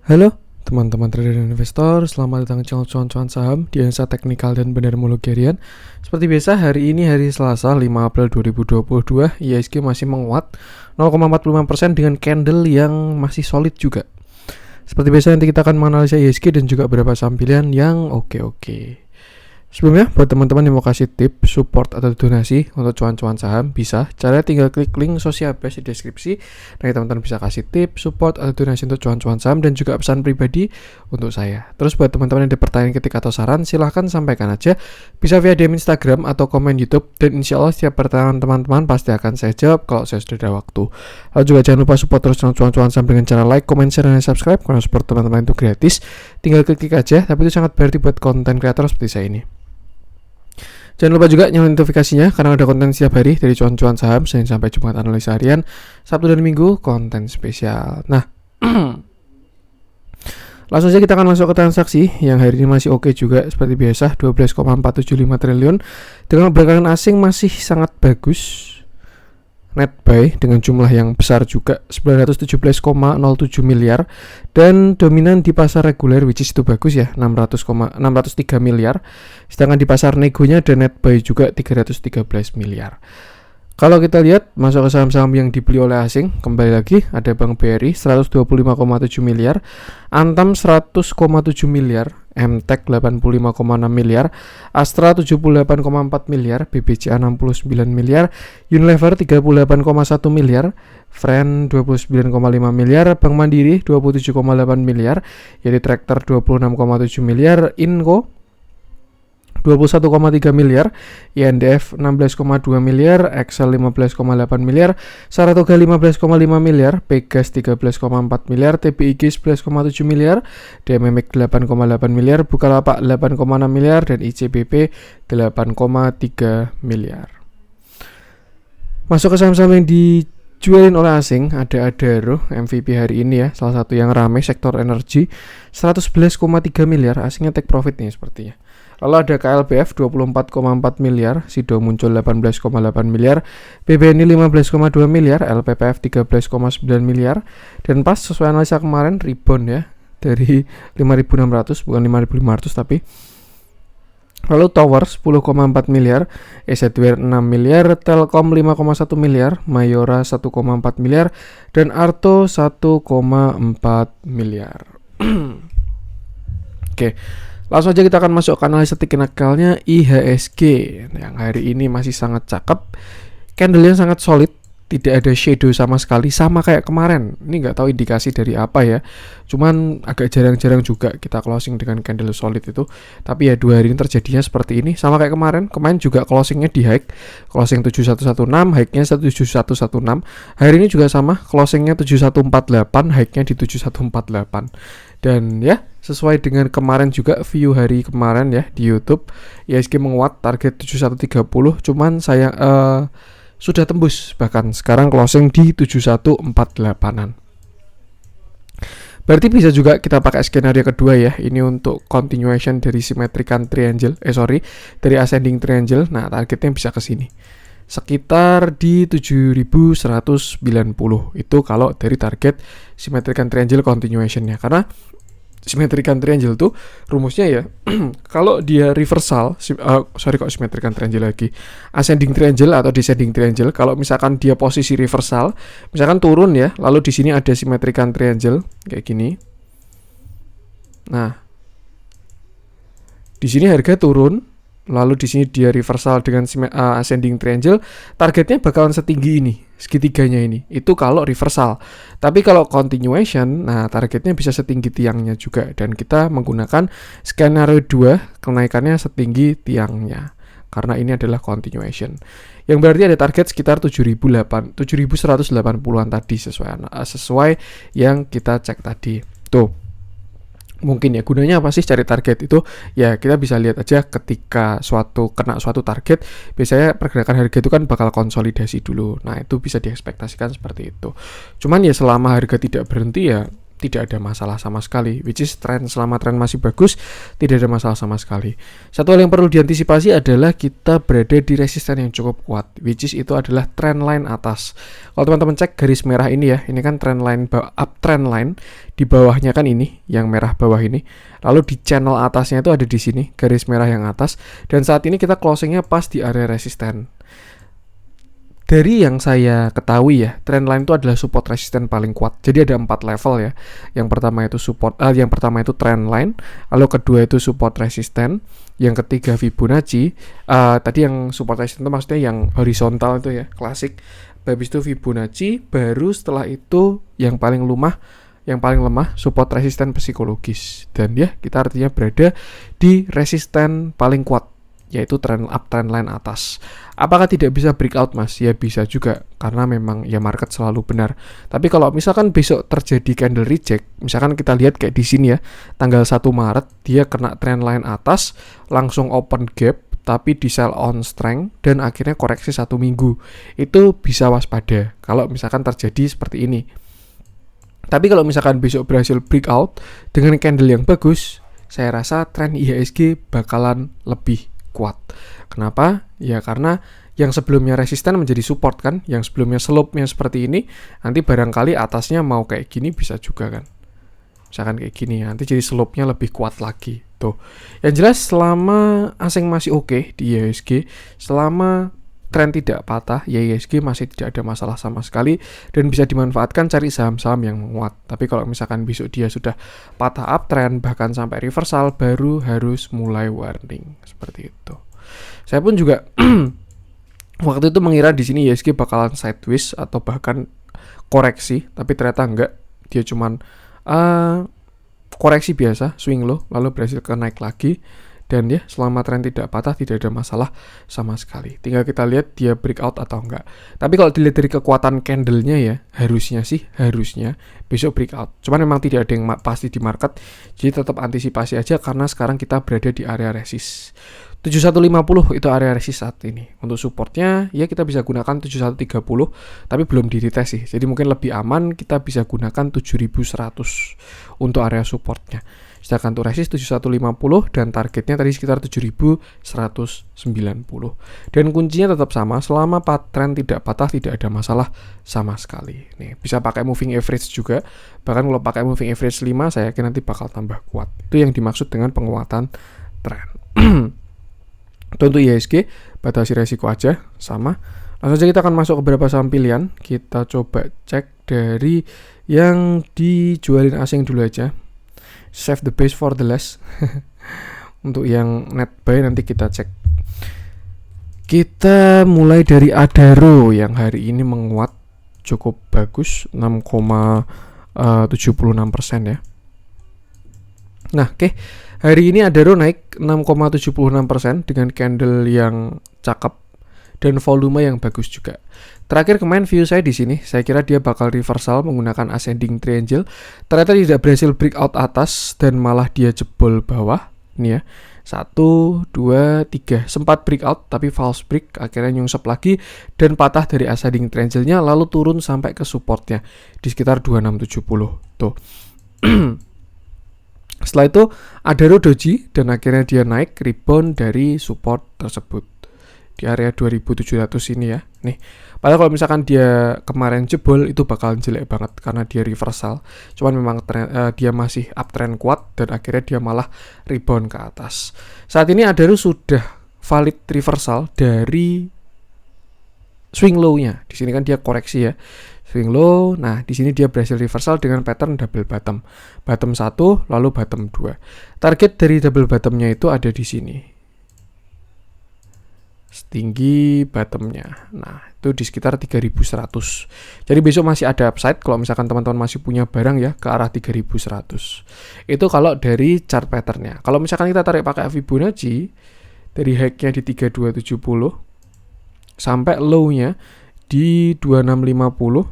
Halo teman-teman trader dan investor, selamat datang di channel cuan-cuan saham di analisa teknikal dan benermologi harian. Seperti biasa, hari ini hari Selasa 5 April 2022, IHSG masih menguat 0,45% dengan candle yang masih solid juga. Seperti biasa nanti kita akan menganalisa IHSG dan juga beberapa saham pilihan yang oke-oke. Sebelumnya, buat teman-teman yang mau kasih tip, support, atau donasi untuk cuan-cuan saham, bisa. Caranya tinggal klik link sosial base di deskripsi. Nanti teman-teman bisa kasih tip, support, atau donasi untuk cuan-cuan saham dan juga pesan pribadi untuk saya. Terus buat teman-teman yang ada pertanyaan ketik atau saran, silahkan sampaikan aja. Bisa via DM Instagram atau komen YouTube. Dan insya Allah setiap pertanyaan teman-teman pasti akan saya jawab kalau saya sudah ada waktu. Lalu juga jangan lupa support terus cuan-cuan saham dengan cara like, comment, share, dan subscribe. Karena support teman-teman itu gratis. Tinggal klik aja, tapi itu sangat berarti buat konten kreator seperti saya ini. Jangan lupa juga nyalain notifikasinya karena ada konten setiap hari dari cuan-cuan saham, Senin sampai Jumat analisa harian, Sabtu dan Minggu konten spesial. Nah, langsung saja kita akan masuk ke transaksi yang hari ini masih oke juga seperti biasa, 12,475 triliun dengan pergerakan asing masih sangat bagus. Net buy dengan jumlah yang besar juga 917,07 miliar dan dominan di pasar reguler, which is itu bagus ya, 603 miliar, sedangkan di pasar negonya ada net buy juga 313 miliar. Kalau kita lihat masuk ke saham-saham yang dibeli oleh asing, kembali lagi ada Bank BRI 125,7 miliar, Antam 100,7 miliar, MTEK 85,6 miliar, Astra 78,4 miliar, BBCA 69 miliar, Unilever 38,1 miliar, Friend 29,5 miliar, Bank Mandiri 27,8 miliar, Yeti Tractor 26,7 miliar, Inco 21,3 miliar, INDF 16,2 miliar, Excel 15,8 miliar, Saratoga 15,5 miliar, Pegas 13,4 miliar, TBIG 11,7 miliar, DMMX 8,8 miliar, Bukalapak 8,6 miliar, dan ICBP 8,3 miliar. Masuk ke saham-saham yang dijualin oleh asing, ada Adaro MVP hari ini ya, salah satu yang ramai sektor energi, 111,3 miliar, asingnya take profit nih sepertinya. Lalu ada KLBF 24,4 miliar, Sido muncul 18,8 miliar, BBNI 15,2 miliar, LPPF 13,9 miliar, dan pas sesuai analisa kemarin rebound ya dari 5.600 bukan 5.500 tapi. Lalu Tower 10,4 miliar, EZWR 6 miliar, Telkom 5,1 miliar, Mayora 1,4 miliar, dan Arto 1,4 miliar. Oke. Langsung aja kita akan masuk ke analisa teknikalnya IHSG yang hari ini masih sangat cakep, candle-nya sangat solid, tidak ada shadow sama sekali, sama kayak kemarin. Ini nggak tahu indikasi dari apa ya, cuman agak jarang-jarang juga kita closing dengan candle solid itu. Tapi ya 2 hari ini terjadinya seperti ini, sama kayak kemarin. Kemarin juga closingnya di high, closing 7116, high-nya 7116. Hari ini juga sama, closingnya 7148, high-nya di 7148. Dan ya sesuai dengan kemarin juga view hari kemarin ya di YouTube, IHSG menguat target 7130, cuman saya sudah tembus, bahkan sekarang closing di 7148an. Berarti bisa juga kita pakai skenario kedua ya, ini untuk continuation dari symmetrical triangle, dari ascending triangle. Nah, targetnya bisa ke sini. Sekitar di 7190 itu kalau dari target symmetrical triangle continuation-nya, karena symmetrical triangle tuh rumusnya ya kalau dia reversal symmetrical triangle lagi, ascending triangle atau descending triangle, kalau misalkan dia posisi reversal, misalkan turun ya, lalu di sini ada symmetrical triangle kayak gini. Nah, di sini harga turun, lalu di sini dia reversal dengan ascending triangle, targetnya bakalan setinggi ini, segitiganya ini. Itu kalau reversal. Tapi kalau continuation, nah targetnya bisa setinggi tiangnya juga, dan kita menggunakan skenario 2, kenaikannya setinggi tiangnya. Karena ini adalah continuation. Yang berarti ada target sekitar 7180-an tadi sesuai yang kita cek tadi. Tuh. Mungkin ya, gunanya apa sih cari target itu? Ya kita bisa lihat aja ketika kena suatu target, biasanya pergerakan harga itu kan bakal konsolidasi dulu. Nah itu bisa diekspektasikan seperti itu. Cuman ya selama harga tidak berhenti ya tidak ada masalah sama sekali, which is selama tren masih bagus tidak ada masalah sama sekali. Satu hal yang perlu diantisipasi adalah kita berada di resisten yang cukup kuat, which is itu adalah trend line atas. Kalau teman-teman cek garis merah ini ya, ini kan trend line uptrend line, di bawahnya kan ini yang merah bawah ini, lalu di channel atasnya itu ada di sini garis merah yang atas, dan saat ini kita closingnya pas di area resisten. Dari yang saya ketahui ya, trend line itu adalah support resisten paling kuat. Jadi ada 4 level ya. Yang pertama itu yang pertama itu trend line, lalu kedua itu support resisten, yang ketiga Fibonacci. Tadi yang support resisten itu maksudnya yang horizontal itu ya, klasik. Habis itu Fibonacci, baru setelah itu yang paling lemah support resisten psikologis. Dan ya, kita artinya berada di resisten paling kuat, yaitu uptrend line atas. Apakah tidak bisa breakout, Mas? Ya bisa juga, karena memang ya market selalu benar. Tapi kalau misalkan besok terjadi candle reject, misalkan kita lihat kayak di sini ya, tanggal 1 Maret dia kena trend line atas, langsung open gap, tapi di sell on strength, dan akhirnya koreksi 1 minggu. Itu bisa waspada kalau misalkan terjadi seperti ini. Tapi kalau misalkan besok berhasil breakout dengan candle yang bagus, saya rasa tren IHSG bakalan lebih kuat. Kenapa? Ya karena yang sebelumnya resisten menjadi support kan, yang sebelumnya slope-nya seperti ini, nanti barangkali atasnya mau kayak gini bisa juga kan. Misalkan kayak gini, nanti jadi slope-nya lebih kuat lagi. Tuh. Yang jelas selama asing masih oke di IHSG, selama tren tidak patah, ya IHSG masih tidak ada masalah sama sekali dan bisa dimanfaatkan cari saham-saham yang menguat. Tapi kalau misalkan besok dia sudah patah uptrend bahkan sampai reversal, baru harus mulai warning seperti itu. Saya pun juga waktu itu mengira di sini IHSG bakalan sideways atau bahkan koreksi, tapi ternyata enggak. Dia cuman koreksi biasa, swing low, lalu berhasil ke naik lagi. Dan ya, selama tren tidak patah, tidak ada masalah sama sekali. Tinggal kita lihat dia breakout atau enggak. Tapi kalau dilihat dari kekuatan candle-nya ya, harusnya besok breakout. Cuman memang tidak ada yang pasti di market, jadi tetap antisipasi aja karena sekarang kita berada di area resist. 7150 itu area resist saat ini. Untuk supportnya, ya kita bisa gunakan 7130, tapi belum di retest sih. Jadi mungkin lebih aman kita bisa gunakan 7100 untuk area supportnya. Sedangkan untuk resist 7150 dan targetnya tadi sekitar 7190. Dan kuncinya tetap sama, selama tren tidak patah tidak ada masalah sama sekali. Nih, bisa pakai moving average juga. Bahkan kalau pakai moving average 5, saya yakin nanti bakal tambah kuat. Itu yang dimaksud dengan penguatan tren. Untuk IHSG, batasi resiko aja, sama. Langsung saja kita akan masuk ke beberapa saham pilihan. Kita coba cek dari yang dijualin asing dulu aja. Save the best for the last. Untuk yang net buy nanti kita cek. Kita mulai dari Adaro yang hari ini menguat cukup bagus, 6,76% ya. Nah, oke. Hari ini Adaro naik 6,76% dengan candle yang cakep dan volume yang bagus juga. Terakhir kemarin view saya di sini, saya kira dia bakal reversal menggunakan ascending triangle. Ternyata tidak berhasil breakout atas dan malah dia jebol bawah. Ini ya. 1, 2, 3. Sempat breakout tapi false break, akhirnya nyungsep lagi dan patah dari ascending triangle-nya lalu turun sampai ke supportnya di sekitar 2670. Tuh. Setelah itu Adaro doji dan akhirnya dia naik rebound dari support tersebut di area 2700 ini ya. Nih, padahal kalau misalkan dia kemarin jebol itu bakal jelek banget karena dia reversal. Cuman memang dia masih uptrend kuat dan akhirnya dia malah rebound ke atas. Saat ini Adaro sudah valid reversal dari swing low-nya. Di sini kan dia koreksi ya. Swing low. Nah, di sini dia berhasil reversal dengan pattern double bottom. Bottom 1 lalu bottom 2. Target dari double bottom-nya itu ada di sini. Setinggi bottom-nya. Nah, itu di sekitar 3100. Jadi besok masih ada upside kalau misalkan teman-teman masih punya barang ya ke arah 3100. Itu kalau dari chart pattern-nya. Kalau misalkan kita tarik pakai Fibonacci dari high-nya di 3270 sampai low-nya di 2650.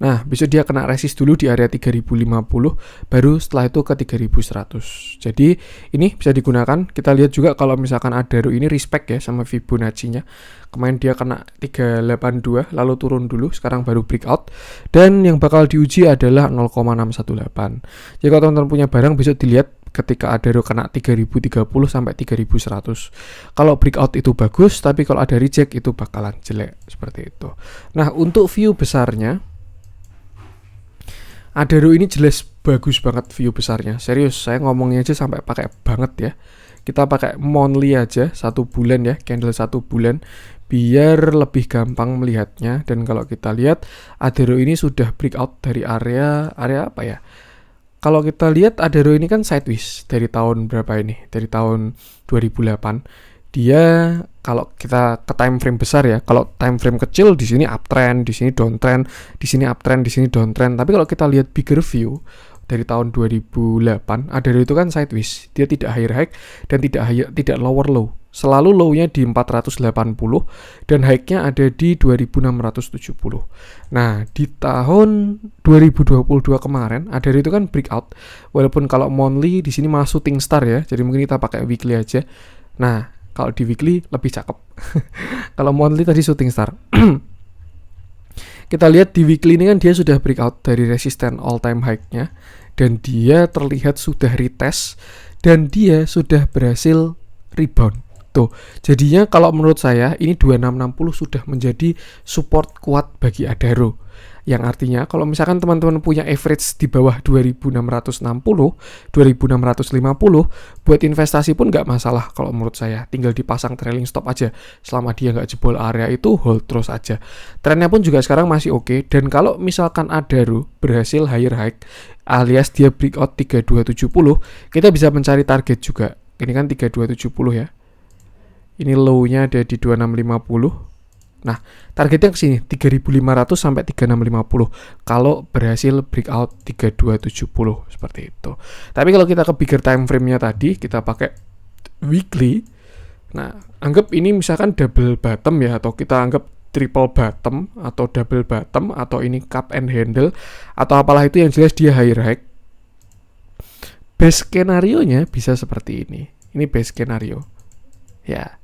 Nah, besok dia kena resist dulu di area 3050, baru setelah itu ke 3100. Jadi ini bisa digunakan. Kita lihat juga kalau misalkan Adaro ini respect ya sama Fibonacci-nya. Kemarin dia kena 382 lalu turun dulu, sekarang baru breakout. Dan yang bakal diuji adalah 0,618. Jadi kalau teman-teman punya barang besok dilihat ketika Adaro kena 3030 sampai 3100. Kalau breakout itu bagus, tapi kalau ada reject itu bakalan jelek seperti itu. Nah, untuk view besarnya Adaro ini jelas bagus banget view besarnya. Serius, saya ngomongnya aja sampai pakai banget ya. Kita pakai monthly aja 1 bulan ya, candle 1 bulan biar lebih gampang melihatnya. Dan kalau kita lihat Adaro ini sudah breakout dari area apa ya? Kalau kita lihat Adaro ini kan sideways dari tahun berapa ini? Dari tahun 2008. Dia kalau kita ke time frame besar ya, kalau time frame kecil di sini uptrend, di sini downtrend, di sini uptrend, di sini downtrend. Tapi kalau kita lihat bigger view dari tahun 2008, Adaro itu kan sideways. Dia tidak higher high dan tidak lower low. Selalu low-nya di 480 dan high-nya ada di 2670. Nah, di tahun 2022 kemarin Adaro itu kan breakout. Walaupun kalau monthly di sini malah shooting star ya. Jadi mungkin kita pakai weekly aja. Nah, kalau di weekly lebih cakep. Kalau monthly tadi shooting star. Kita lihat di weekly ini kan dia sudah breakout dari resisten all time high-nya dan dia terlihat sudah retest dan dia sudah berhasil rebound. Tuh, jadinya kalau menurut saya ini 2660 sudah menjadi support kuat bagi Adaro. Yang artinya kalau misalkan teman-teman punya average di bawah 2660, 2650, buat investasi pun nggak masalah kalau menurut saya. Tinggal dipasang trailing stop aja. Selama dia nggak jebol area itu, hold terus aja. Trennya pun juga sekarang masih oke. Dan kalau misalkan Adaro berhasil higher high, alias dia breakout 3270, kita bisa mencari target juga. Ini kan 3270 ya. Ini low-nya ada di 2650. Nah, targetnya ke sini 3.500 sampai 3.650 kalau berhasil breakout 3270 seperti itu. Tapi kalau kita ke bigger time frame-nya tadi, kita pakai weekly. Nah, anggap ini misalkan double bottom ya, atau kita anggap triple bottom atau double bottom atau ini cup and handle atau apalah itu, yang jelas dia higher high. Best skenario-nya bisa seperti ini. Ini best skenario. Ya.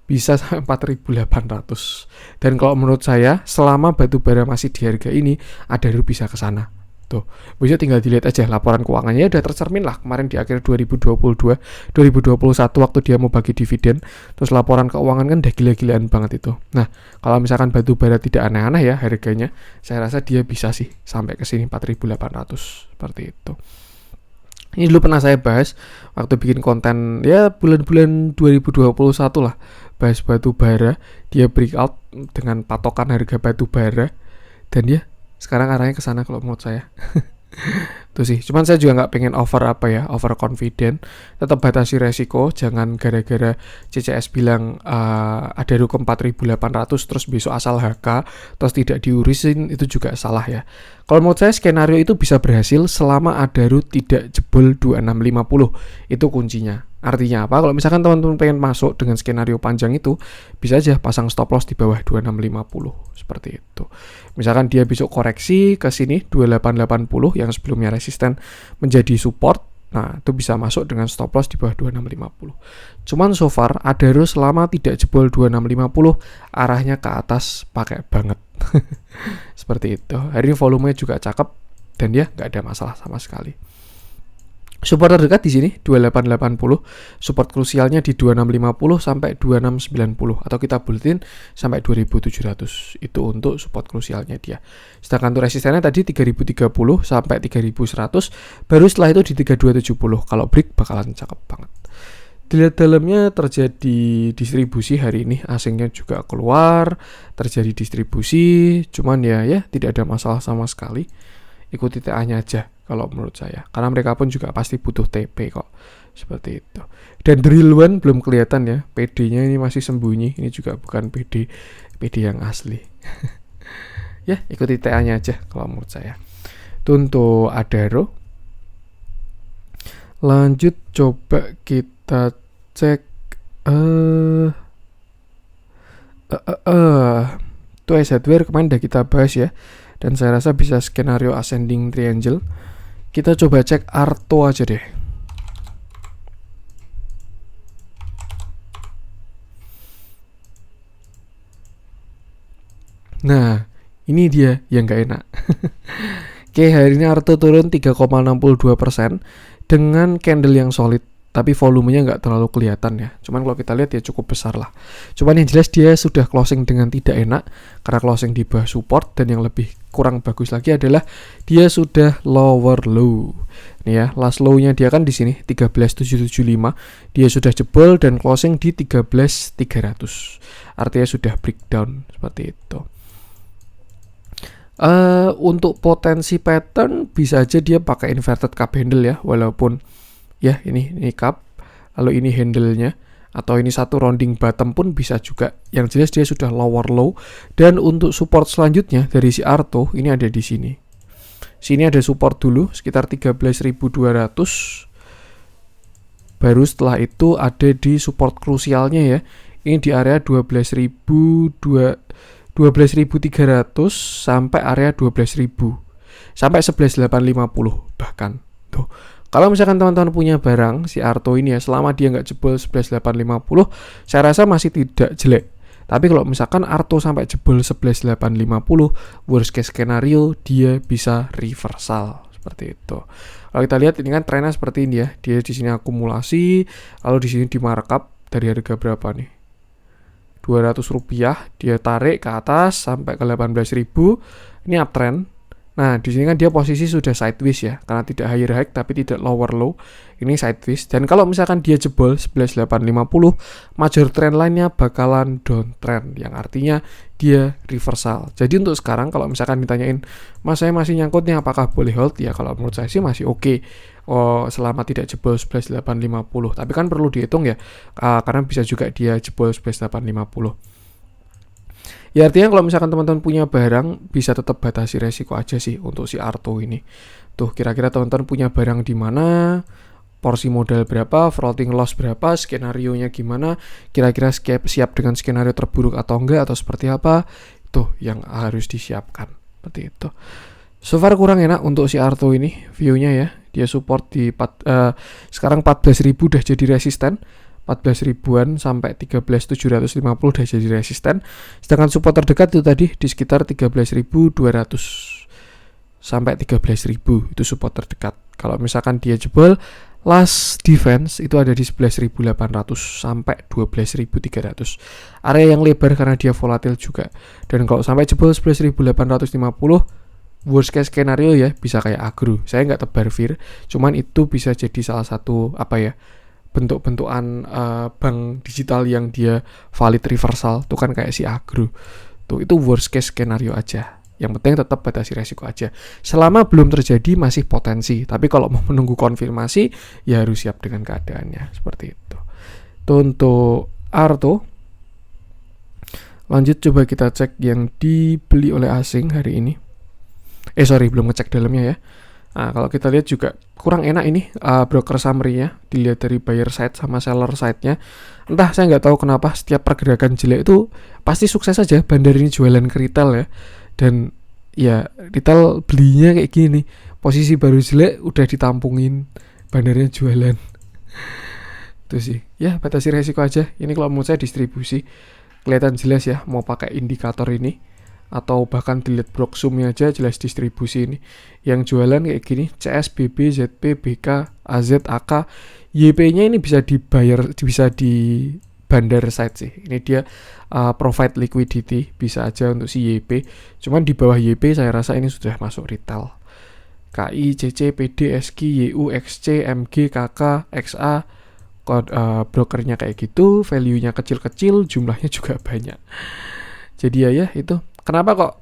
Bisa sampai 4.800. Dan kalau menurut saya, selama batu bara masih di harga ini, Adaro bisa ke sana. Tuh, bisa tinggal dilihat aja laporan keuangannya udah tercermin lah kemarin di akhir 2022, 2021 waktu dia mau bagi dividen. Terus laporan keuangan kan udah gila-gilaan banget itu. Nah, kalau misalkan batu bara tidak aneh-aneh ya harganya, saya rasa dia bisa sih sampai ke sini 4.800 seperti itu. Ini dulu pernah saya bahas waktu bikin konten ya bulan-bulan 2021 lah, bahas batu bara, dia breakout dengan patokan harga batu bara dan ya sekarang arahnya ke sana kalau menurut saya. Itu sih. Cuman saya juga nggak pengen over confident. Tetap batasi resiko. Jangan gara-gara CCS bilang Adaro ke 4.800 terus besok asal HK terus tidak diurusin, itu juga salah ya. Kalau menurut saya skenario itu bisa berhasil selama Adaro tidak jebol 2650. Itu kuncinya. Artinya apa? Kalau misalkan teman-teman pengen masuk dengan skenario panjang itu, bisa aja pasang stop loss di bawah 2650 seperti itu. Misalkan dia besok koreksi ke sini 2880 yang sebelumnya resisten menjadi support, nah itu bisa masuk dengan stop loss di bawah 2650. Cuman so far Adaro selama tidak jebol 2650 arahnya ke atas pakai banget. Seperti itu. Hari ini volumenya juga cakep dan dia nggak ada masalah sama sekali. Support terdekat di sini 2880, support krusialnya di 2650 sampai 2690 atau kita buletin sampai 2700. Itu untuk support krusialnya dia. Sedangkan untuk resistennya tadi 3030 sampai 3100, baru setelah itu di 3270. Kalau break bakalan cakep banget. Dilihat dalamnya terjadi distribusi hari ini, asingnya juga keluar, terjadi distribusi, cuman ya tidak ada masalah sama sekali. Ikuti TA-nya aja kalau menurut saya, karena mereka pun juga pasti butuh TP kok, seperti itu. Dan drill one belum kelihatan ya, PD-nya ini masih sembunyi, ini juga bukan PD yang asli. Ya, ikuti TA-nya aja kalau menurut saya. Itu untuk Adaro. Lanjut coba kita cek itu Hardware kemarin udah kita bahas ya. dan saya rasa bisa skenario ascending triangle. Kita coba cek Arto aja deh. Nah, ini dia yang gak enak. Oke, hari ini Arto turun 3,62% dengan candle yang solid, tapi volumenya nggak terlalu kelihatan ya. Cuman kalau kita lihat ya cukup besar lah. Cuman yang jelas dia sudah closing dengan tidak enak karena closing di bawah support, dan yang lebih kurang bagus lagi adalah dia sudah lower low. Nih ya, last low-nya dia kan di sini 13.775. Dia sudah jebol dan closing di 13.300. Artinya sudah breakdown seperti itu. Untuk potensi pattern bisa aja dia pakai inverted cup handle ya, walaupun ya ini cup, lalu ini handle-nya, atau ini satu rounding bottom pun bisa juga. Yang jelas dia sudah lower low, dan untuk support selanjutnya dari si Arto ini ada di sini. Sini ada support dulu sekitar 13.200. Baru setelah itu ada di support krusialnya ya. Ini di area 12.300 sampai area 12.000 sampai 11.850 bahkan. Tuh. Kalau misalkan teman-teman punya barang si Arto ini ya, selama dia nggak jebol 11.850, saya rasa masih tidak jelek. Tapi kalau misalkan Arto sampai jebol 11.850, worst case skenario dia bisa reversal seperti itu. Kalau kita lihat ini kan trennya seperti ini ya, dia di sini akumulasi, lalu di sini di markup dari harga berapa nih? Rp200, dia tarik ke atas sampai ke 18.000. Ini uptrend. Nah, di sini kan dia posisi sudah sideways ya, karena tidak higher high tapi tidak lower low. Ini sideways. Dan kalau misalkan dia jebol 11.850, major trend line-nya bakalan downtrend, yang artinya dia reversal. Jadi untuk sekarang kalau misalkan ditanyain, "Mas, saya masih nyangkut nih, apakah boleh hold?" Ya kalau menurut saya sih masih oke. Selama tidak jebol 11.850. Tapi kan perlu dihitung ya, karena bisa juga dia jebol 11.850. Ya artinya kalau misalkan teman-teman punya barang, bisa tetap batasi resiko aja sih untuk si Arto ini. Tuh, kira-kira teman-teman punya barang di mana, porsi modal berapa, floating loss berapa, skenario-nya gimana, kira-kira siap dengan skenario terburuk atau enggak, atau seperti apa, itu yang harus disiapkan. Seperti itu. So far kurang enak untuk si Arto ini, view-nya ya. Dia support di sekarang 14.000 udah jadi resisten. 14.000-an sampai 13.750 udah jadi resisten. Sedangkan support terdekat itu tadi di sekitar 13.200 sampai 13.000 itu support terdekat. Kalau misalkan dia jebol, last defense itu ada di 11.800 sampai 12.300. Area yang lebar karena dia volatil juga. Dan kalau sampai jebol 11.850, worst case skenario ya bisa kayak agro. Saya nggak tebar fear, cuman itu bisa jadi salah satu bentuk-bentukan bank digital yang dia valid reversal tuh kan kayak si agro. Tuh itu worst case skenario aja. Yang penting tetap batasi resiko aja. Selama belum terjadi masih potensi, tapi kalau mau menunggu konfirmasi ya harus siap dengan keadaannya seperti itu. Tuh untuk Arto. Lanjut coba kita cek yang dibeli oleh asing hari ini. Belum ngecek dalamnya ya. Nah, kalau kita lihat juga kurang enak ini broker summary-nya, dilihat dari buyer side sama seller side-nya. Entah, saya nggak tahu kenapa setiap pergerakan jelek itu pasti sukses aja bandar ini jualan ke retail ya. Dan ya retail belinya kayak gini, posisi baru jelek udah ditampungin, bandarnya jualan. Itu sih. Ya, batasi resiko aja. Ini kalau menurut saya distribusi kelihatan jelas ya, mau pakai indikator ini atau bahkan dilihat Broksum-nya aja jelas distribusi ini. Yang jualan kayak gini, CS, BB, ZP, BK, AZ, AK, YP-nya ini bisa dibayar, bisa di bandar side sih. Ini dia provide liquidity, bisa aja untuk si YP. Cuman di bawah YP saya rasa ini sudah masuk retail. KI, CC, PD, SK, YU, XC, MG, KK, XA, brokernya kayak gitu, value-nya kecil-kecil, jumlahnya juga banyak. Jadi ya itu. Kenapa kok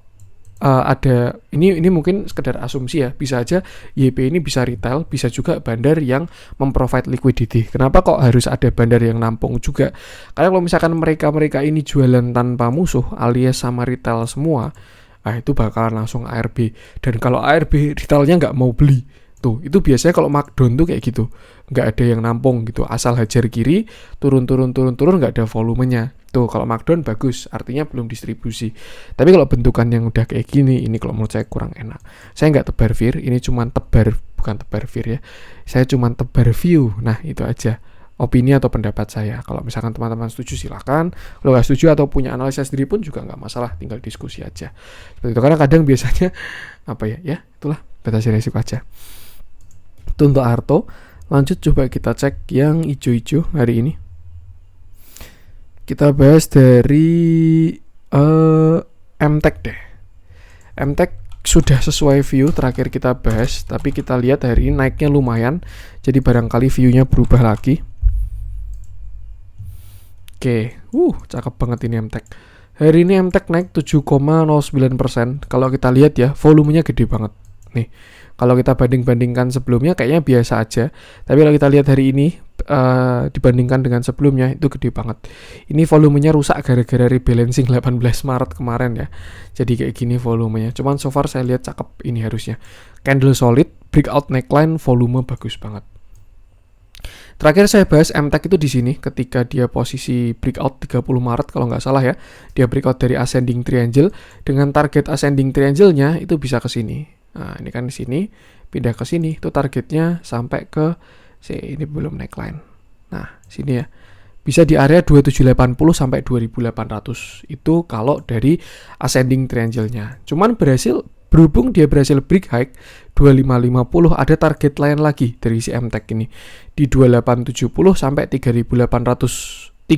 ada ini mungkin sekedar asumsi ya, bisa aja YP ini bisa retail, bisa juga bandar yang memprovide liquidity. Kenapa kok harus ada bandar yang nampung juga? Karena kalau misalkan mereka ini jualan tanpa musuh alias sama retail semua, itu bakalan langsung ARB. Dan kalau ARB retailnya nggak mau beli, tuh itu biasanya kalau markdown tuh kayak gitu, nggak ada yang nampung gitu, asal hajar kiri, turun nggak ada volumenya. Tuh, kalau markdown bagus, artinya belum distribusi. Tapi kalau bentukan yang udah kayak gini, ini kalau menurut saya kurang enak. Saya nggak tebar VIR, ini cuma bukan tebar VIR ya. Saya cuma tebar view. Nah, itu aja opini atau pendapat saya. Kalau misalkan teman-teman setuju silakan. Kalau nggak setuju atau punya analisa sendiri pun juga nggak masalah, tinggal diskusi aja. Seperti itu. Karena kadang biasanya itulah batasi resiko aja. Itu untuk Arto. Lanjut coba kita cek yang hijau-hijau hari ini. Kita bahas dari MTech deh. MTech sudah sesuai view terakhir kita bahas, tapi kita lihat hari ini naiknya lumayan, jadi barangkali view-nya berubah lagi. Oke, cakep banget ini MTech. Hari ini MTech naik 7,09%. Kalau kita lihat ya, volumenya gede banget. Nih, kalau kita banding-bandingkan sebelumnya kayaknya biasa aja. Tapi kalau kita lihat hari ini dibandingkan dengan sebelumnya itu gede banget. Ini volumenya rusak gara-gara rebalancing 18 Maret kemarin ya. Jadi kayak gini volumenya. Cuman so far saya lihat cakep ini harusnya. Candle solid, breakout neckline, volume bagus banget. Terakhir saya bahas MTech itu di sini ketika dia posisi breakout 30 Maret kalau nggak salah ya. Dia breakout dari ascending triangle dengan target ascending triangle-nya itu bisa ke sini. Nah, ini kan di sini pindah ke sini. Itu targetnya sampai ke ini belum neckline. Nah, sini ya. Bisa di area 2780 sampai 2800. Itu kalau dari ascending triangle-nya. Cuman berhubung dia berhasil break high 2550, ada target lain lagi dari si MTech ini di 2870 sampai 3080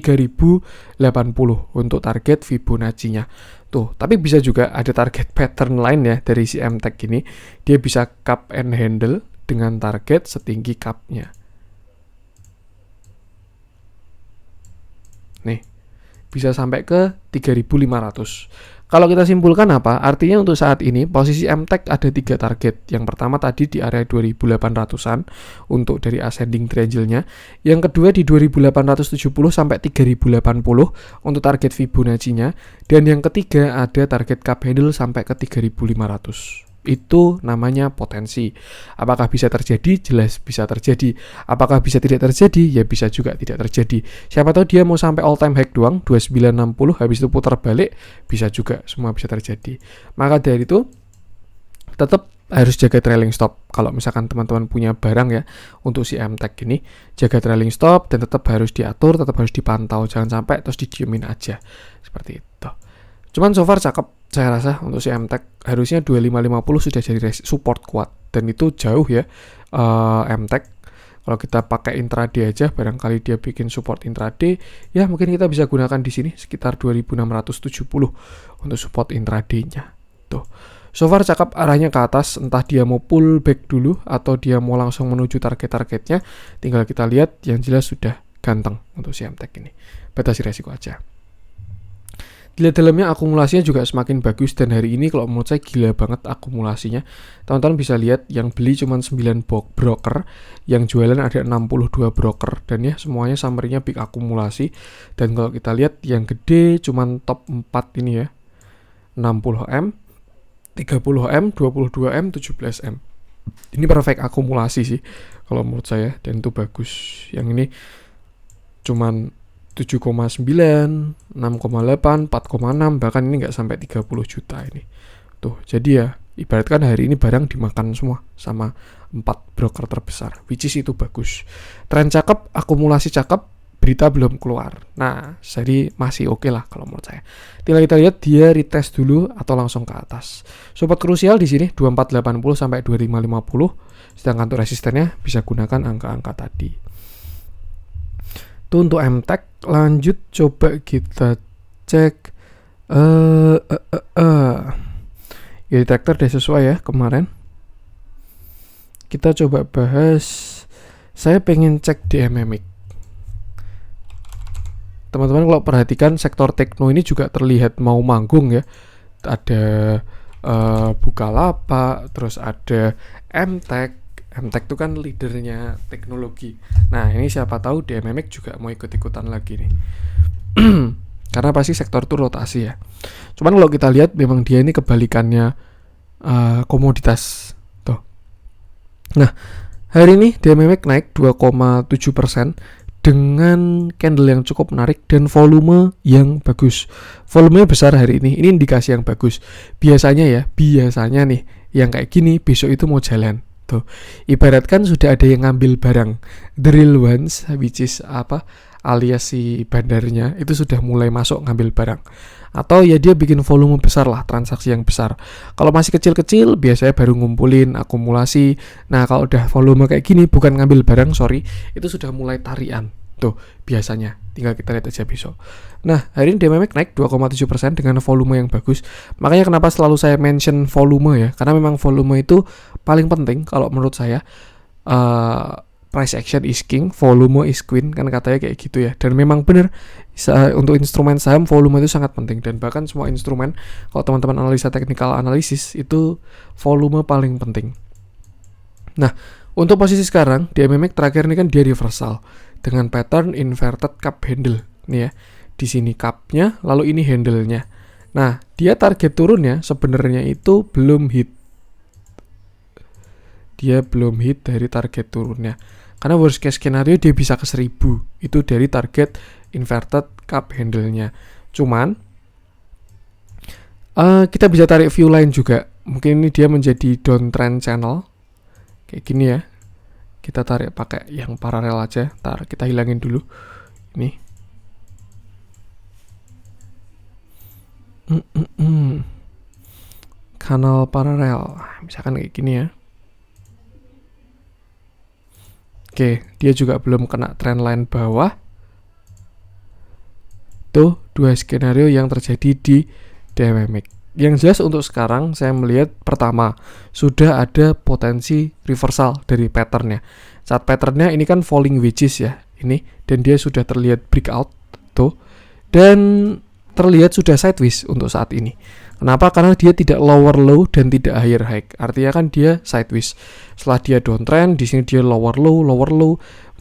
untuk target Fibonacci-nya. Tuh, tapi bisa juga ada target pattern lain ya dari si MTech ini. Dia bisa cup and handle dengan target setinggi cup-nya. Nih, bisa sampai ke 3500. Kalau kita simpulkan apa? Artinya untuk saat ini posisi MTech ada 3 target. Yang pertama tadi di area 2800-an untuk dari ascending triangle-nya. Yang kedua di 2870 sampai 3080 untuk target Fibonacci-nya. Dan yang ketiga ada target cup handle sampai ke 3500. Itu namanya potensi. Apakah bisa terjadi? Jelas bisa terjadi. Apakah bisa tidak terjadi? Ya bisa juga tidak terjadi. Siapa tahu dia mau sampai all time high doang 2960 habis itu putar balik, bisa juga, semua bisa terjadi. Maka dari itu tetap harus jaga trailing stop. Kalau misalkan teman-teman punya barang ya untuk si MTech ini, jaga trailing stop dan tetap harus diatur, tetap harus dipantau, jangan sampai terus didiemin aja. Seperti itu. Cuman so far cakep saya rasa untuk si MTech. Harusnya 2550 sudah jadi support kuat. Dan itu jauh ya MTech. Kalau kita pakai intraday aja, barangkali dia bikin support intraday, ya mungkin kita bisa gunakan di sini sekitar 2670 untuk support intraday-nya. Tuh. So far cakep arahnya ke atas, entah dia mau pull back dulu atau dia mau langsung menuju target-targetnya. Tinggal kita lihat, yang jelas sudah ganteng untuk si MTech ini. Batasi resiko aja. Dilihat dalamnya akumulasinya juga semakin bagus, dan hari ini kalau menurut saya gila banget akumulasinya. Teman-teman bisa lihat yang beli cuma 9 broker, yang jualan ada 62 broker, dan ya semuanya summary-nya big akumulasi. Dan kalau kita lihat yang gede cuma top 4 ini ya, 60M, 30M, 22M, 17M. Ini perfect akumulasi sih kalau menurut saya, dan itu bagus. Yang ini cuman 7,9, 6,8, 4,6, bahkan ini nggak sampai 30 juta ini. Tuh, jadi ya ibaratkan hari ini barang dimakan semua sama 4 broker terbesar, which is itu bagus. Tren cakep, akumulasi cakep, berita belum keluar. Nah, jadi masih oke lah kalau menurut saya. Tinggal kita lihat dia retest dulu atau langsung ke atas. Support krusial di sini 2480 sampai 2550, sedangkan untuk resistennya bisa gunakan angka-angka tadi. Itu untuk MTech. Lanjut coba kita cek ya di traktor udah sesuai ya kemarin. Kita coba bahas, saya pengen cek di MMX. Teman-teman kalau perhatikan sektor tekno ini juga terlihat mau manggung ya. Ada Bukalapak, terus ada MTech. MTech itu kan leadernya teknologi. Nah, ini siapa tahu DMMX juga mau ikut-ikutan lagi nih. Karena pasti sektor itu rotasi ya. Cuman kalau kita lihat memang dia ini kebalikannya komoditas. Tuh. Nah, hari ini DMMX naik 2,7%. dengan candle yang cukup menarik dan volume yang bagus. Volumenya besar hari ini indikasi yang bagus. Biasanya nih yang kayak gini besok itu mau jalan. Tuh, ibaratkan sudah ada yang ngambil barang, the real ones, which is alias si bandarnya itu sudah mulai masuk ngambil barang. Atau ya dia bikin volume besar lah, transaksi yang besar. Kalau masih kecil-kecil biasanya baru ngumpulin, akumulasi. Nah kalau udah volume kayak gini, bukan ngambil barang, itu sudah mulai tarian. Tuh biasanya, tinggal kita lihat aja besok. Nah hari ini DMMX naik 2,7% dengan volume yang bagus. Makanya kenapa selalu saya mention volume ya, karena memang volume itu paling penting kalau menurut saya. Price action is king, volume is queen, kan katanya kayak gitu ya. Dan memang benar, untuk instrumen saham volume itu sangat penting. Dan bahkan semua instrumen, kalau teman-teman analisa teknikal analisis, itu volume paling penting. Nah, untuk posisi sekarang, DMMX terakhir ini kan dia reversal dengan pattern inverted cup handle. Nih ya, di sini cupnya, lalu ini handle-nya. Nah, dia target turunnya sebenarnya itu belum hit. Dia belum hit dari target turunnya. Karena worst case scenario dia bisa ke 1000. Itu dari target inverted cup handle-nya. Cuman kita bisa tarik view lain juga. Mungkin ini dia menjadi downtrend channel. Kayak gini ya. Kita tarik pakai yang paralel aja. Ntar kita hilangin dulu. Ini. Kanal paralel. Misalkan kayak gini ya. Oke, dia juga belum kena trendline bawah. Tuh, dua skenario yang terjadi di DMMX. Yang jelas untuk sekarang saya melihat pertama, sudah ada potensi reversal dari patternnya. Saat patternnya ini kan falling wedges ya, ini. Dan dia sudah terlihat breakout, tuh. Dan terlihat sudah sideways untuk saat ini. Kenapa? Karena dia tidak lower low dan tidak higher high. Artinya kan dia sideways. Setelah dia downtrend, di sini dia lower low.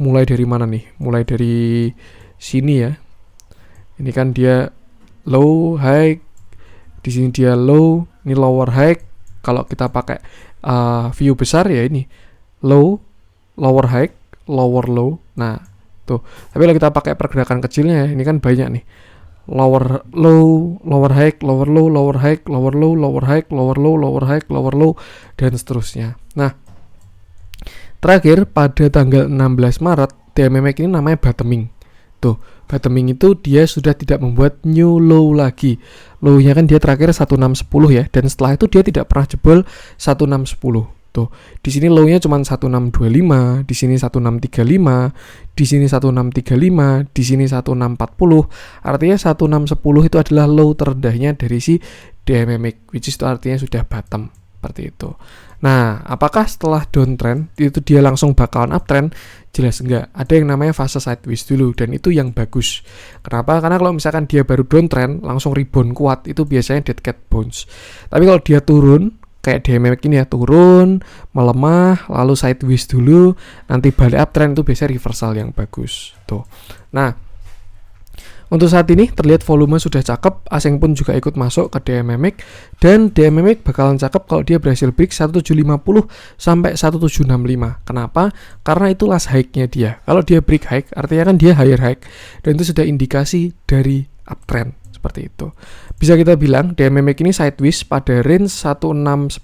Mulai dari mana nih? Mulai dari sini ya. Ini kan dia low, high. Di sini dia low, ini lower high. Kalau kita pakai view besar ya ini low, lower high, lower low. Nah, tuh. Tapi kalau kita pakai pergerakan kecilnya ya, ini kan banyak nih. Lower low, lower high, lower low, lower high, lower low, lower high, lower low, lower high, lower low, dan seterusnya. Nah, terakhir pada tanggal 16 Maret, DMMX ini namanya bottoming. Tuh, bottoming itu dia sudah tidak membuat new low lagi. Low-nya kan dia terakhir 1610 ya, dan setelah itu dia tidak pernah jebol 1610. Tuh, di sini low-nya cuma 1625, di sini 1635, di sini 1635, di sini 1640. Artinya 1610 itu adalah low terendahnya dari si DMMX, which is itu artinya sudah bottom, seperti itu. Nah, apakah setelah downtrend itu dia langsung bakalan uptrend? Jelas enggak. Ada yang namanya fase sideways dulu, dan itu yang bagus. Kenapa? Karena kalau misalkan dia baru downtrend langsung rebound kuat, itu biasanya dead cat bounce. Tapi kalau dia turun kayak DMMX ini ya, turun, melemah, lalu sideways dulu, nanti balik uptrend, itu biasanya reversal yang bagus. Tuh. Nah, untuk saat ini terlihat volume sudah cakep, asing pun juga ikut masuk ke DMMX, dan DMMX bakalan cakep kalau dia berhasil break 1750 sampai 1765. Kenapa? Karena itu last high-nya dia. Kalau dia break high, artinya kan dia higher high, dan itu sudah indikasi dari uptrend. Seperti itu. Bisa kita bilang DMMX ini sideways pada range 1610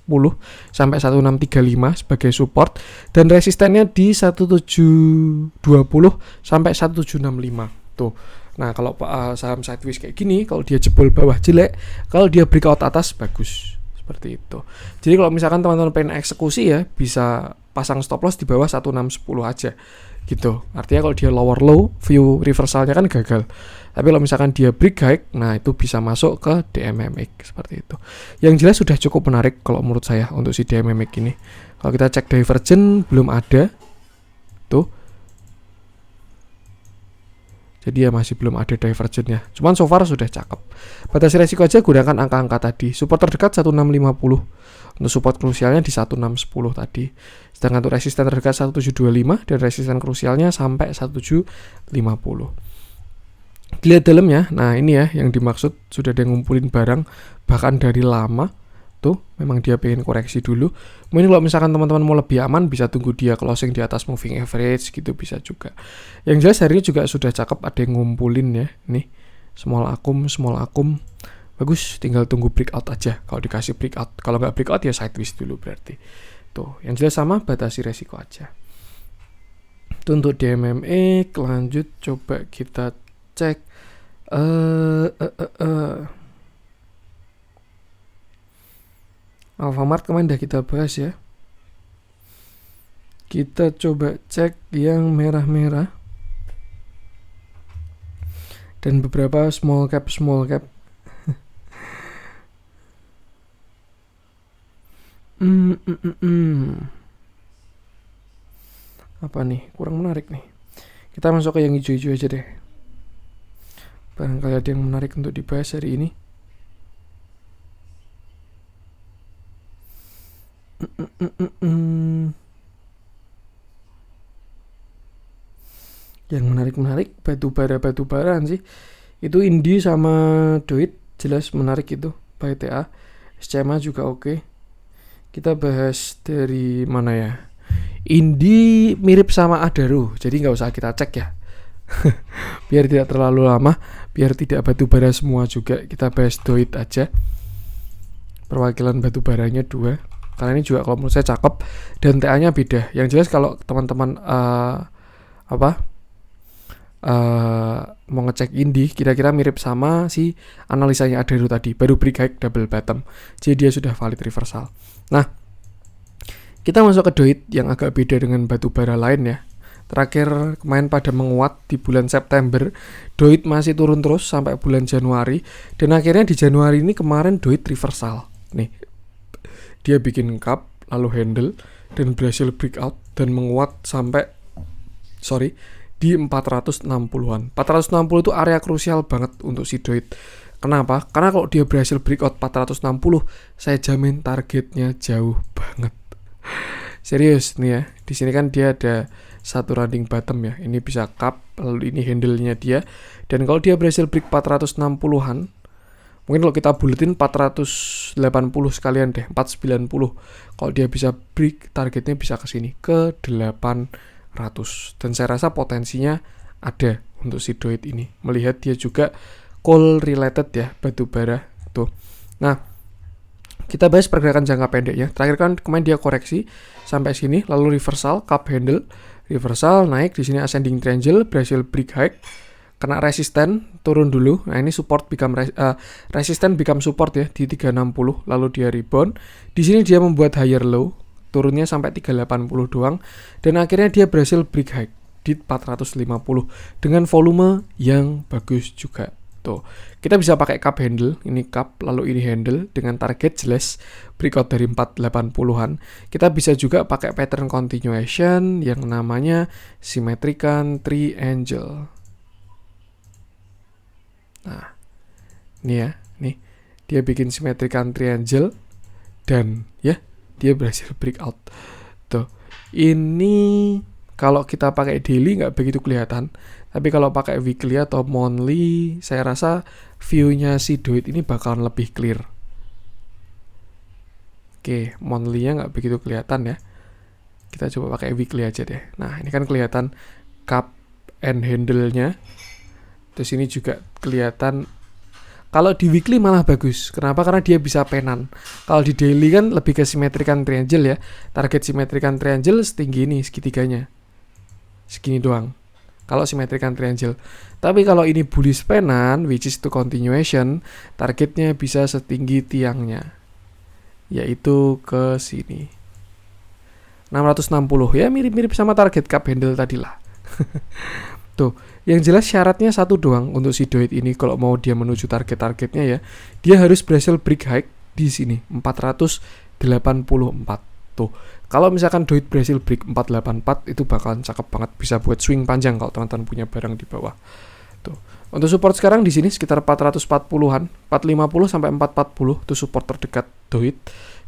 sampai 1635 sebagai support, dan resistennya di 1720 sampai 1765. Tuh. Nah, kalau saham sideways kayak gini, kalau dia jebol bawah jelek, kalau dia breakout atas bagus. Seperti itu. Jadi kalau misalkan teman-teman pengen eksekusi ya, bisa pasang stop loss di bawah 1610 aja. Gitu. Artinya kalau dia lower low, view reversalnya kan gagal. Tapi kalau misalkan dia break high, nah itu bisa masuk ke DMMX seperti itu. Yang jelas sudah cukup menarik kalau menurut saya untuk si DMMX ini. Kalau kita cek divergen belum ada. Tuh. Jadi ya masih belum ada divergennya. Cuman so far sudah cakep. Batasi resiko aja gunakan angka-angka tadi. Support terdekat 1650. Untuk support krusialnya di 1610 tadi. Sedangkan untuk resisten terdekat 1725 dan resisten krusialnya sampai 1750. Dilihat dalamnya, nah ini ya yang dimaksud sudah ada yang ngumpulin barang bahkan dari lama. Tuh, memang dia pengen koreksi dulu. Mungkin kalau misalkan teman-teman mau lebih aman, bisa tunggu dia closing di atas moving average gitu, bisa juga. Yang jelas hari ini juga sudah cakep, ada yang ngumpulin ya. Nih, small akum. Bagus, tinggal tunggu breakout aja. Kalau dikasih breakout, kalau nggak breakout ya sideways dulu berarti. Tuh, yang jelas sama, batasi resiko aja. Itu untuk DMME. Lanjut, coba kita cek. Alfamart kemarin udah kita bahas ya. Kita coba cek yang merah-merah. Dan beberapa small cap. Apa nih? Kurang menarik nih. Kita masuk ke yang hijau-hijau aja deh. Barangkali ada yang menarik untuk dibahas hari ini. Yang menarik batu-baraan sih. Itu Indi sama Doit jelas menarik itu. PTA, SCMA juga oke. Kita bahas dari mana ya? Indi mirip sama Adaro, jadi nggak usah kita cek ya. Biar tidak terlalu lama, biar tidak batubara semua juga. Kita bahas Doit aja. Perwakilan batubaranya 2. Karena ini juga kalau menurut saya cakep dan TA-nya beda. Yang jelas kalau teman-teman mau ngecek Indi, kira-kira mirip sama si analisanya Adaro tadi, baru break high double bottom, jadi dia sudah valid reversal. Nah, kita masuk ke Doit yang agak beda dengan batubara lain ya. Terakhir kemarin pada menguat di bulan September, Doit masih turun terus sampai bulan Januari, dan akhirnya di Januari ini kemarin Doit reversal. Nih, dia bikin cup lalu handle dan berhasil breakout dan menguat sampai di 460-an. 460 itu area krusial banget untuk si Doit. Kenapa? Karena kalau dia berhasil breakout 460, saya jamin targetnya jauh banget. Serius nih ya. Di sini kan dia ada satu rounding bottom ya. Ini bisa cup, lalu ini handle-nya dia. Dan kalau dia berhasil break 460-an, mungkin kalau kita buletin 480 sekalian deh, 490. Kalau dia bisa break, targetnya bisa ke sini, ke 800. Dan saya rasa potensinya ada untuk si Doit ini. Melihat dia juga coal related ya, batubara tuh. Nah, kita bahas pergerakan jangka pendek ya. Terakhir kan kemarin dia koreksi sampai sini, lalu reversal, cup handle, reversal naik di sini ascending triangle, berhasil break high, kena resisten, turun dulu. Nah, ini support resisten become support ya di 360, lalu dia rebound. Di sini dia membuat higher low, turunnya sampai 380 doang, dan akhirnya dia berhasil break high di 450 dengan volume yang bagus juga. Tuh, kita bisa pakai cup handle, ini cup lalu ini handle dengan target jelas breakout dari 480-an. Kita bisa juga pakai pattern continuation yang namanya symmetrical triangle. Nah, ini ya, nih dia bikin symmetrical triangle dan ya dia berhasil breakout. Tuh, ini kalau kita pakai daily nggak begitu kelihatan. Tapi kalau pakai weekly atau monthly, saya rasa view-nya si Doit ini bakalan lebih clear. Oke, monthly-nya nggak begitu kelihatan ya. Kita coba pakai weekly aja deh. Nah, ini kan kelihatan cup and handle-nya. Terus ini juga kelihatan. Kalau di weekly malah bagus. Kenapa? Karena dia bisa penan. Kalau di daily kan lebih ke symmetrical triangle ya. Target symmetrical triangle setinggi ini segitiganya. Segini doang. Kalau symmetrical triangle. Tapi kalau ini bullish penan, which is to continuation, targetnya bisa setinggi tiangnya, yaitu ke sini 660. Ya mirip-mirip sama target cup handle tadi lah. Tuh, yang jelas syaratnya satu doang untuk si Doit ini kalau mau dia menuju target-targetnya ya. Dia harus berhasil break high di sini 484. Tuh, kalau misalkan Doit berhasil break 484 itu bakalan cakep banget, bisa buat swing panjang kalau teman-teman punya barang di bawah. Tuh. Untuk support sekarang di sini sekitar 440-an, 450 sampai 440 itu support terdekat Doit.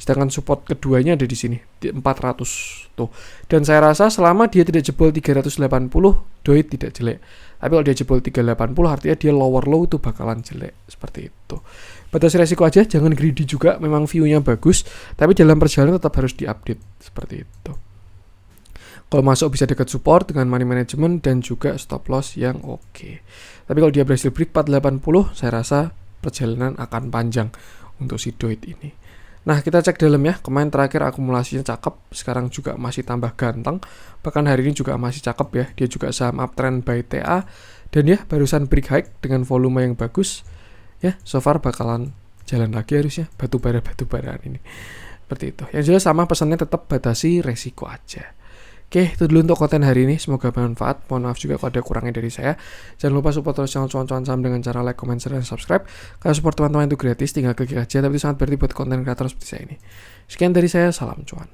Sedangkan support keduanya ada di sini di 400 tuh. Dan saya rasa selama dia tidak jebol 380, Doit tidak jelek. Tapi kalau dia jebol 380 artinya dia lower low itu bakalan jelek. Seperti itu. Batasi resiko aja, jangan greedy juga. Memang view-nya bagus, tapi dalam perjalanan tetap harus diupdate. Seperti itu. Kalau masuk bisa dekat support dengan money management dan juga stop loss yang oke. Tapi kalau dia berhasil break 480, saya rasa perjalanan akan panjang untuk si Doit ini. Nah, kita cek dalam ya. Kemarin terakhir akumulasinya cakep, sekarang juga masih tambah ganteng. Bahkan hari ini juga masih cakep ya. Dia juga saham uptrend by TA dan ya barusan break high dengan volume yang bagus. Ya, so far bakalan jalan lagi harusnya batu-baraan ini. Seperti itu. Yang jelas sama pesannya tetap batasi resiko aja. Oke, itu dulu untuk konten hari ini. Semoga bermanfaat. Mohon maaf juga kalau ada kurangnya dari saya. Jangan lupa support terus channel cuan-cuan saham dengan cara like, comment, share, dan subscribe. Kalau support teman-teman itu gratis, tinggal klik aja. Tapi itu sangat berarti buat konten kreator seperti saya ini. Sekian dari saya, salam cuan.